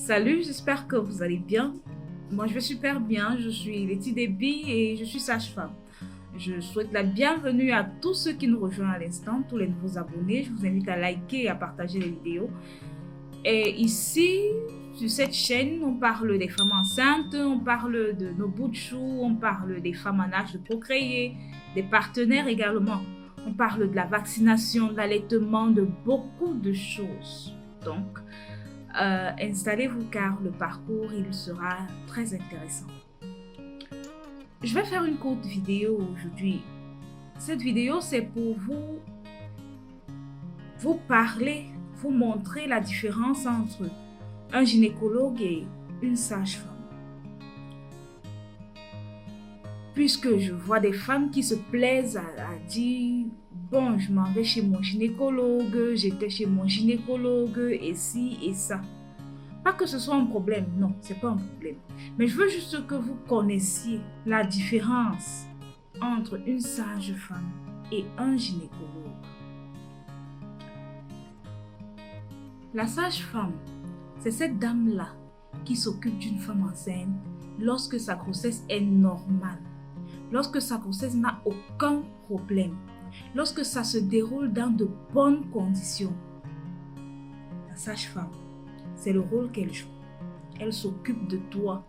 Salut, j'espère que vous allez bien. Moi, je vais super bien. Je suis Letty Déby et je suis sage-femme. Je souhaite la bienvenue à tous ceux qui nous rejoignent à l'instant, tous les nouveaux abonnés. Je vous invite à liker et à partager les vidéos. Et ici, sur cette chaîne, on parle des femmes enceintes, on parle de nos bouts de chou, on parle des femmes en âge de procréer, des partenaires également. On parle de la vaccination, de l'allaitement, de beaucoup de choses. Donc, installez-vous car le parcours, il sera très intéressant. Je vais faire une courte vidéo aujourd'hui. Cette vidéo, c'est pour vous parler, vous montrer la différence entre un gynécologue et une sage-femme. Puisque je vois des femmes qui se plaisent à dire « Bon, je m'en vais chez mon gynécologue, j'étais chez mon gynécologue, et ci et ça. » Pas que ce soit un problème, non, c'est pas un problème. Mais je veux juste que vous connaissiez la différence entre une sage-femme et un gynécologue. La sage-femme, c'est cette dame-là qui s'occupe d'une femme enceinte lorsque sa grossesse est normale, lorsque sa grossesse n'a aucun problème, lorsque ça se déroule dans de bonnes conditions. La sage-femme, c'est le rôle qu'elle joue. Elle s'occupe de toi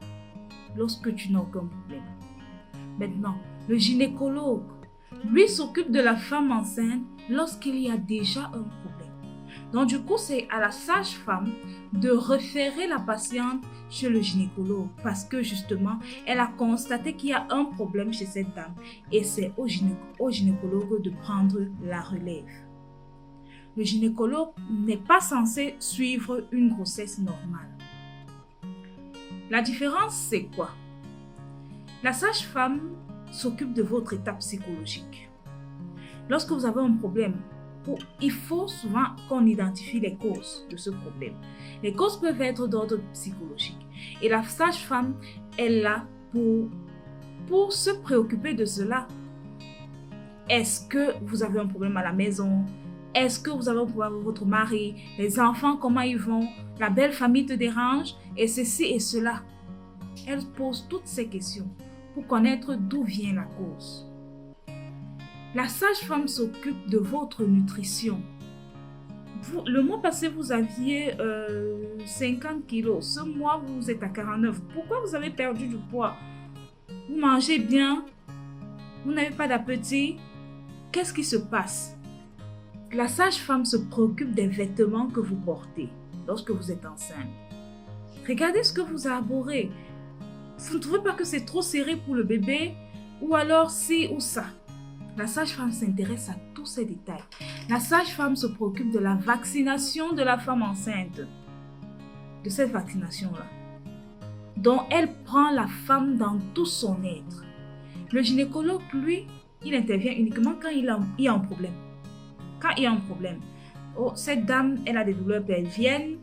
lorsque tu n'as aucun problème. Maintenant, le gynécologue, lui, s'occupe de la femme enceinte lorsqu'il y a déjà un problème. Donc du coup, c'est à la sage-femme de référer la patiente chez le gynécologue parce que justement, elle a constaté qu'il y a un problème chez cette dame et c'est au gynécologue de prendre la relève. Le gynécologue n'est pas censé suivre une grossesse normale. La différence, c'est quoi? La sage-femme s'occupe de votre état psychologique. Lorsque vous avez un problème, il faut souvent qu'on identifie les causes de ce problème. Les causes peuvent être d'ordre psychologique. Et la sage-femme est là pour se préoccuper de cela. Est-ce que vous avez un problème à la maison? Est-ce que vous avez un problème avec votre mari? Les enfants, comment ils vont? La belle famille te dérange? Et ceci et cela. Elle pose toutes ces questions pour connaître d'où vient la cause. La sage-femme s'occupe de votre nutrition. Le mois passé, vous aviez 50 kilos. Ce mois, vous êtes à 49. Pourquoi vous avez perdu du poids? Vous mangez bien? Vous n'avez pas d'appétit? Qu'est-ce qui se passe? La sage-femme se préoccupe des vêtements que vous portez lorsque vous êtes enceinte. Regardez ce que vous arborez. Vous ne trouvez pas que c'est trop serré pour le bébé? Ou alors ci ou ça? La sage-femme s'intéresse à tous ces détails. La sage-femme se préoccupe de la vaccination de la femme enceinte. De cette vaccination-là. Donc, elle prend la femme dans tout son être. Le gynécologue, lui, il intervient uniquement quand il y a un problème. Quand il y a un problème. Oh, cette dame, elle a des douleurs pelviennes.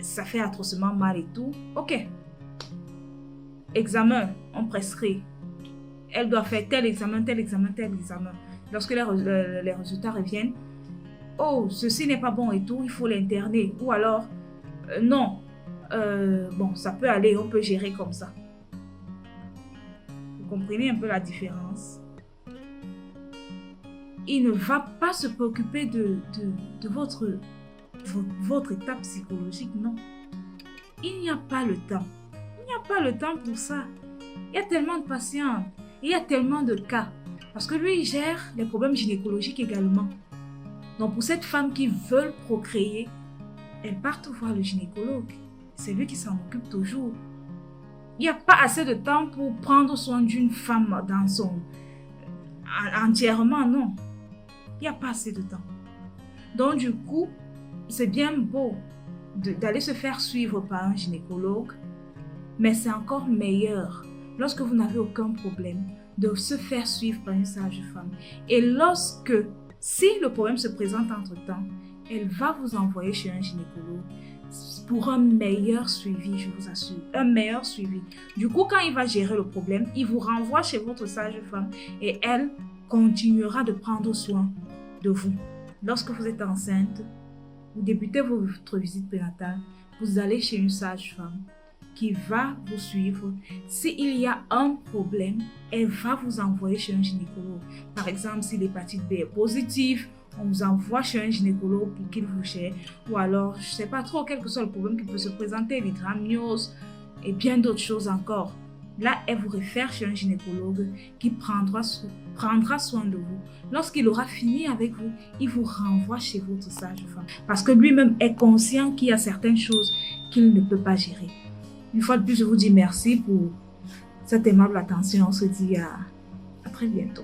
Ça fait atrocement mal et tout. Ok. Examen, on prescrit. Elle doit faire tel examen, tel examen, tel examen. Lorsque les résultats reviennent, oh, ceci n'est pas bon et tout, il faut l'interner. Ou alors, non, bon, ça peut aller, on peut gérer comme ça. Vous comprenez un peu la différence? Il ne va pas se préoccuper de votre état psychologique, non. Il n'y a pas le temps. Il n'y a pas le temps pour ça. Il y a tellement de patients. Il y a tellement de cas. Parce que lui, il gère les problèmes gynécologiques également. Donc, pour cette femme qui veut procréer, elle part voir le gynécologue. C'est lui qui s'en occupe toujours. Il n'y a pas assez de temps pour prendre soin d'une femme entièrement, non. Il n'y a pas assez de temps. Donc, du coup, c'est bien beau d'aller se faire suivre par un gynécologue, mais c'est encore meilleur lorsque vous n'avez aucun problème, de se faire suivre par une sage-femme. Et si le problème se présente entre-temps, elle va vous envoyer chez un gynécologue pour un meilleur suivi, je vous assure. Un meilleur suivi. Du coup, quand il va gérer le problème, il vous renvoie chez votre sage-femme et elle continuera de prendre soin de vous. Lorsque vous êtes enceinte, vous débutez votre visite prénatale, vous allez chez une sage-femme qui va vous suivre. S'il y a un problème, elle va vous envoyer chez un gynécologue. Par exemple, si l'hépatite B est positive, on vous envoie chez un gynécologue pour qu'il vous gère. Ou alors, je ne sais pas trop, quel que soit le problème qui peut se présenter, l'hydramniose et bien d'autres choses encore. Là, elle vous réfère chez un gynécologue qui prendra soin de vous. Lorsqu'il aura fini avec vous, il vous renvoie chez votre sage-femme. Parce que lui-même est conscient qu'il y a certaines choses qu'il ne peut pas gérer. Une fois de plus, je vous dis merci pour cette aimable attention. On se dit à très bientôt.